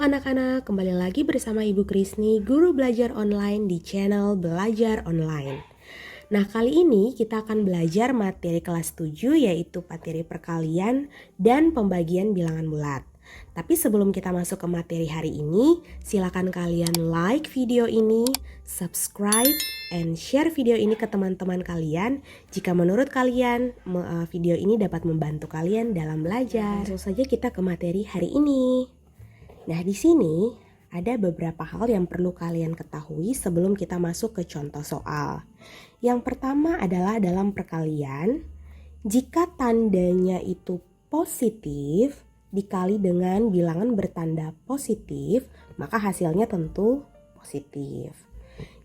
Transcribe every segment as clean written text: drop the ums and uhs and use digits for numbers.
anak-anak, kembali lagi bersama Ibu Krisni, guru belajar online di channel Belajar Online. Nah, kali ini kita akan belajar materi kelas 7 yaitu materi perkalian dan pembagian bilangan bulat. Tapi sebelum kita masuk ke materi hari ini, silakan kalian like video ini, subscribe, and share video ini ke teman-teman kalian jika menurut kalian video ini dapat membantu kalian dalam belajar. Langsung saja kita ke materi hari ini. Nah, di sini ada beberapa hal yang perlu kalian ketahui sebelum kita masuk ke contoh soal. Yang pertama adalah dalam perkalian, jika tandanya itu positif dikali dengan bilangan bertanda positif, maka hasilnya tentu positif.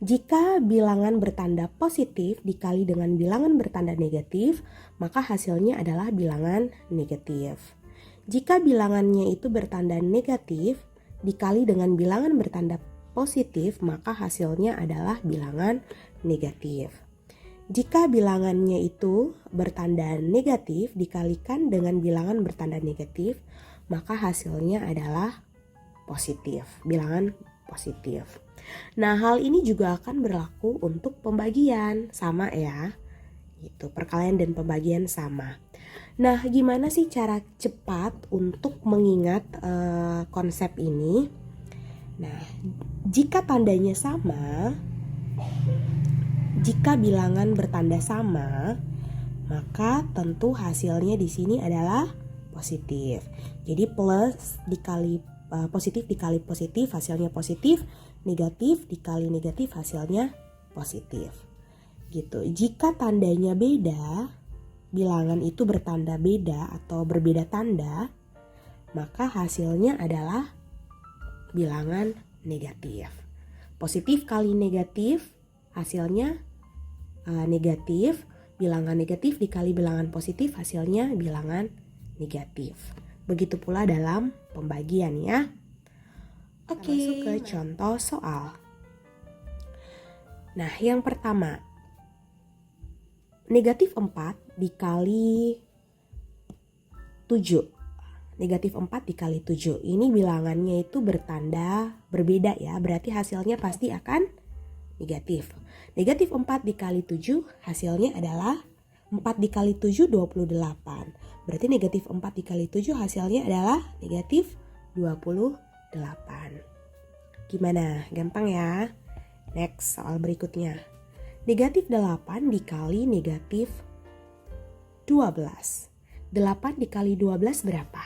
Jika bilangan bertanda positif dikali dengan bilangan bertanda negatif, maka hasilnya adalah bilangan negatif. Jika bilangannya itu bertanda negatif dikali dengan bilangan bertanda positif, maka hasilnya adalah bilangan negatif. Jika bilangannya itu bertanda negatif dikalikan dengan bilangan bertanda negatif, maka hasilnya adalah positif, bilangan positif. Nah, hal ini juga akan berlaku untuk pembagian, sama ya. Itu perkalian dan pembagian sama. Nah, gimana sih cara cepat untuk mengingat konsep ini? Nah, jika tandanya sama, jika bilangan bertanda sama, maka tentu hasilnya di sini adalah positif. Jadi plus dikali positif dikali positif hasilnya positif, negatif dikali negatif hasilnya positif. Gitu. Jika tandanya beda, bilangan itu bertanda beda atau berbeda tanda, maka hasilnya adalah bilangan negatif. Positif kali negatif, hasilnya negatif. Bilangan negatif dikali bilangan positif, hasilnya bilangan negatif. Begitu pula dalam pembagian ya. Oke, masuk ke contoh soal. Nah, yang pertama, negatif 4 dikali 7. Negatif 4 dikali 7. Ini bilangannya itu bertanda berbeda ya. Berarti hasilnya pasti akan negatif. Negatif 4 dikali 7 hasilnya adalah 4 dikali 7 28. Berarti negatif 4 dikali 7 hasilnya adalah negatif 28. Gimana? Gampang ya? Next, soal berikutnya. Negatif 8 dikali negatif 12. 8 dikali 12 berapa?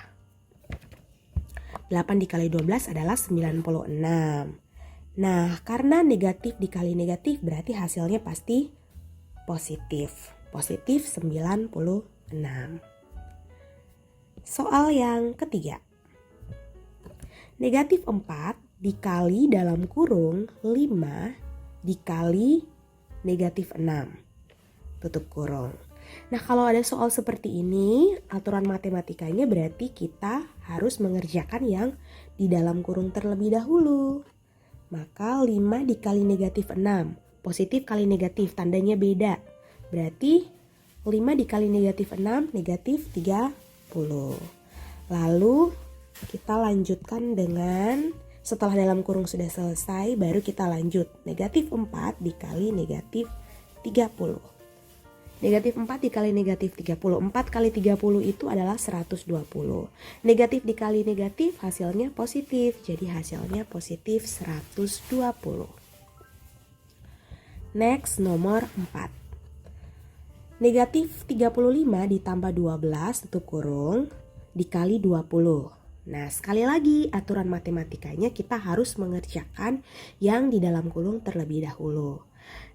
8 dikali 12 adalah 96. Nah, karena negatif dikali negatif berarti hasilnya pasti positif. Positif 96. Soal yang ketiga. Negatif 4 dikali dalam kurung 5 dikali negatif 6. Tutup kurung. Nah, kalau ada soal seperti ini, aturan matematikanya berarti kita harus mengerjakan yang di dalam kurung terlebih dahulu. Maka 5 dikali negatif 6. Positif kali negatif, tandanya beda. Berarti 5 dikali negatif 6, negatif 30. Lalu kita lanjutkan dengan, setelah dalam kurung sudah selesai, baru kita lanjut. Negatif 4 dikali negatif 30. Negatif 4 dikali negatif 30. 4 kali 30 itu adalah 120. Negatif dikali negatif hasilnya positif. Jadi hasilnya positif 120. Next, nomor 4. Negatif 35 ditambah 12 tutup kurung dikali 20. Nah, sekali lagi aturan matematikanya kita harus mengerjakan yang di dalam kurung terlebih dahulu.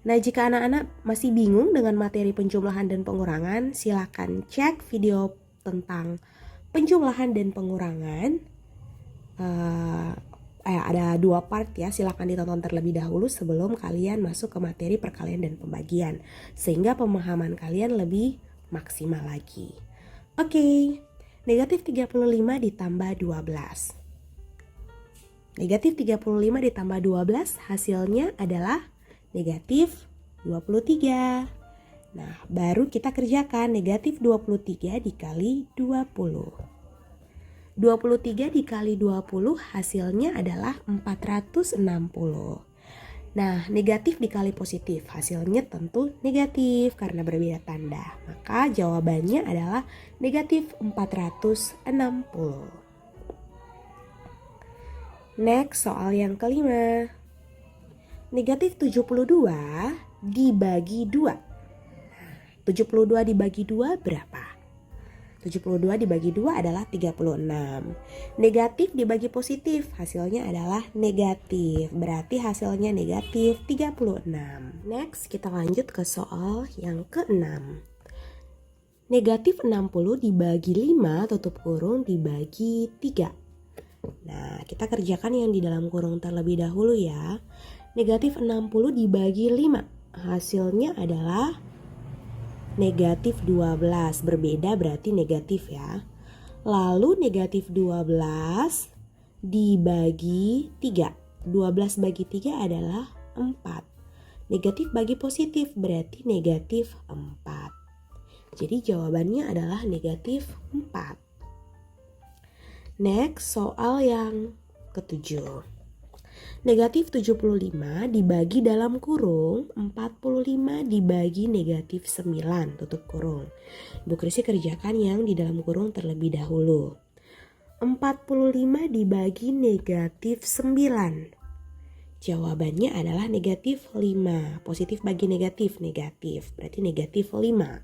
Nah, jika anak-anak masih bingung dengan materi penjumlahan dan pengurangan, silakan cek video tentang penjumlahan dan pengurangan. Ada 2 part ya, silakan ditonton terlebih dahulu sebelum kalian masuk ke materi perkalian dan pembagian, sehingga pemahaman kalian lebih maksimal lagi. Oke. Negatif 35 ditambah 12. Negatif 35 ditambah 12 hasilnya adalah negatif 23. Nah, baru kita kerjakan negatif 23 dikali 20. 23 dikali 20 hasilnya adalah 460. Nah, negatif dikali positif, hasilnya tentu negatif karena berbeda tanda. Maka jawabannya adalah negatif 460. Next, soal yang kelima. Negatif 72 dibagi 2. 72 dibagi 2 berapa? 72 dibagi 2 adalah 36. Negatif dibagi positif, hasilnya adalah negatif. Berarti hasilnya negatif 36. Next, kita lanjut ke soal yang ke-6. Negatif 60 dibagi 5 tutup kurung dibagi 3. Nah, kita kerjakan yang di dalam kurung terlebih dahulu ya. Negatif 60 dibagi 5, hasilnya adalah negatif 12, berbeda berarti negatif ya. Lalu negatif 12 dibagi 3. 12 bagi 3 adalah 4. Negatif bagi positif berarti negatif 4. Jadi jawabannya adalah negatif 4. Next, soal yang ke-7. Negatif 75 dibagi dalam kurung 45 dibagi negatif 9 tutup kurung. Ibu Krisi kerjakan yang di dalam kurung terlebih dahulu. 45 dibagi negatif 9. Jawabannya adalah negatif 5. Positif bagi negatif, negatif. Berarti negatif 5.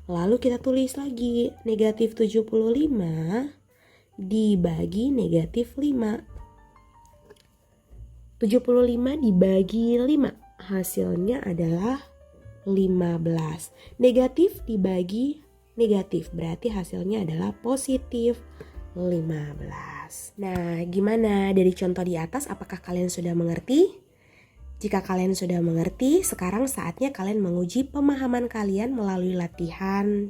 Lalu kita tulis lagi negatif 75 dibagi negatif 5. 75 dibagi 5, hasilnya adalah 15. Negatif dibagi negatif, berarti hasilnya adalah positif 15. Nah, gimana dari contoh di atas, apakah kalian sudah mengerti? Jika kalian sudah mengerti, sekarang saatnya kalian menguji pemahaman kalian melalui latihan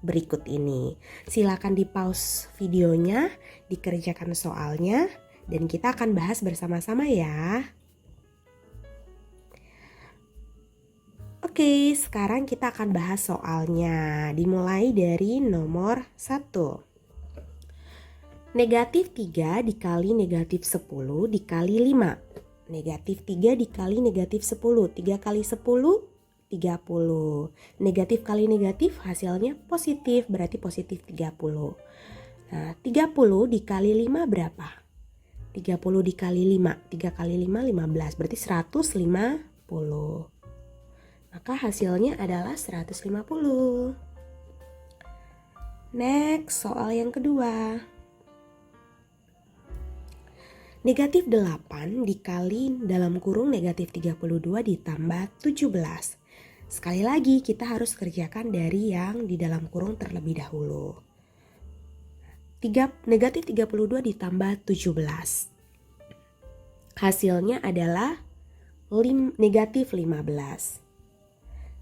berikut ini. Silakan di pause videonya, dikerjakan soalnya, dan kita akan bahas bersama-sama ya. Oke, sekarang kita akan bahas soalnya. Dimulai dari nomor 1. Negatif 3 dikali negatif 10 dikali 5. Negatif 3 dikali negatif 10. 3 kali 10, 30. Negatif kali negatif hasilnya positif, berarti positif 30. Nah, 30 dikali 5 berapa? 30 dikali 5, 3 kali 5, 15, berarti 150. Maka hasilnya adalah 150. Next, soal yang kedua. Negatif 8 dikali dalam kurung negatif 32 ditambah 17. Sekali lagi kita harus kerjakan dari yang di dalam kurung terlebih dahulu. Negatif 32 ditambah 17. Hasilnya adalah negatif 15.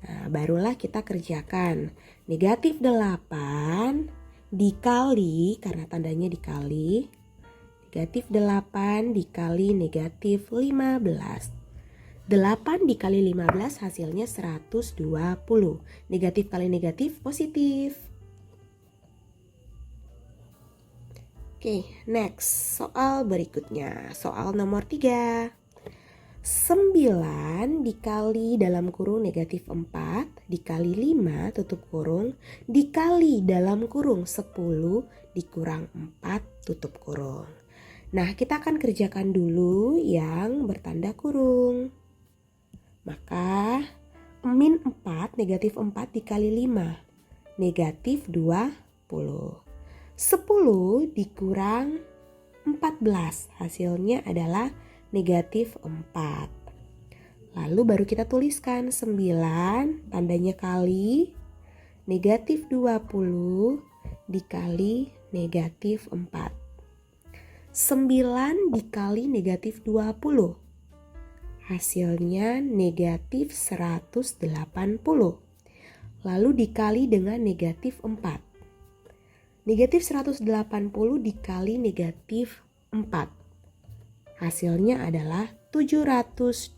Nah, barulah kita kerjakan. Negatif 8 dikali, karena tandanya dikali, negatif 8 dikali negatif 15. 8 dikali 15 hasilnya 120. Negatif kali negatif positif. Oke, next. Soal berikutnya. Soal nomor 3. 9 dikali dalam kurung negatif 4 dikali 5 tutup kurung dikali dalam kurung 10 dikurang 4 tutup kurung. Nah, kita akan kerjakan dulu yang bertanda kurung. Maka min 4 negatif 4 dikali 5 negatif 20. 10 dikurang 14 hasilnya adalah negatif 4. Lalu baru kita tuliskan 9 tandanya kali negatif 20 dikali negatif 4. 9 dikali negatif 20 hasilnya negatif 180. Lalu dikali dengan negatif 4. Negatif 180 dikali negatif 4. Hasilnya adalah 720.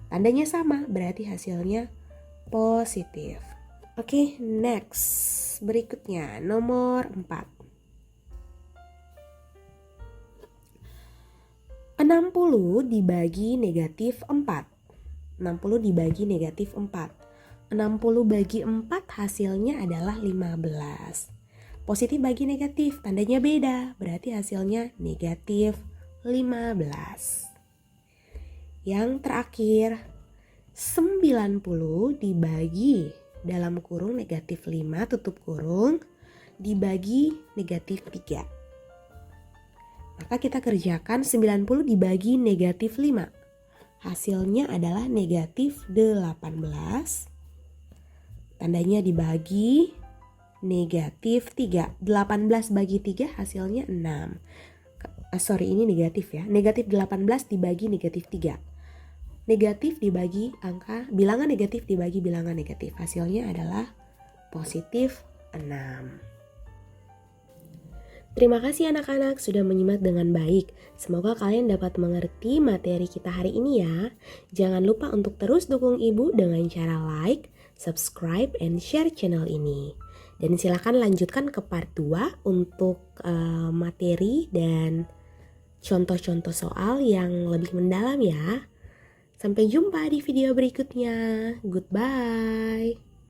Tandanya sama, berarti hasilnya positif. Oke, next. Berikutnya nomor 4. 60 dibagi negatif 4. 60 dibagi negatif 4. 60 bagi 4 hasilnya adalah 15. Positif bagi negatif, tandanya beda, berarti hasilnya negatif 15. Yang terakhir, 90 dibagi dalam kurung negatif 5 tutup kurung dibagi negatif 3. Maka kita kerjakan 90 dibagi negatif 5. Hasilnya adalah negatif 18. Tandanya dibagi negatif 3. 18 bagi 3 hasilnya 6. Ini negatif ya. Negatif 18 dibagi negatif 3. Negatif dibagi bilangan negatif dibagi bilangan negatif. Hasilnya adalah positif 6. Terima kasih anak-anak sudah menyimak dengan baik. Semoga kalian dapat mengerti materi kita hari ini ya. Jangan lupa untuk terus dukung Ibu dengan cara like, subscribe, and share channel ini. Dan silakan lanjutkan ke part 2 untuk materi dan contoh-contoh soal yang lebih mendalam ya. Sampai jumpa di video berikutnya. Goodbye.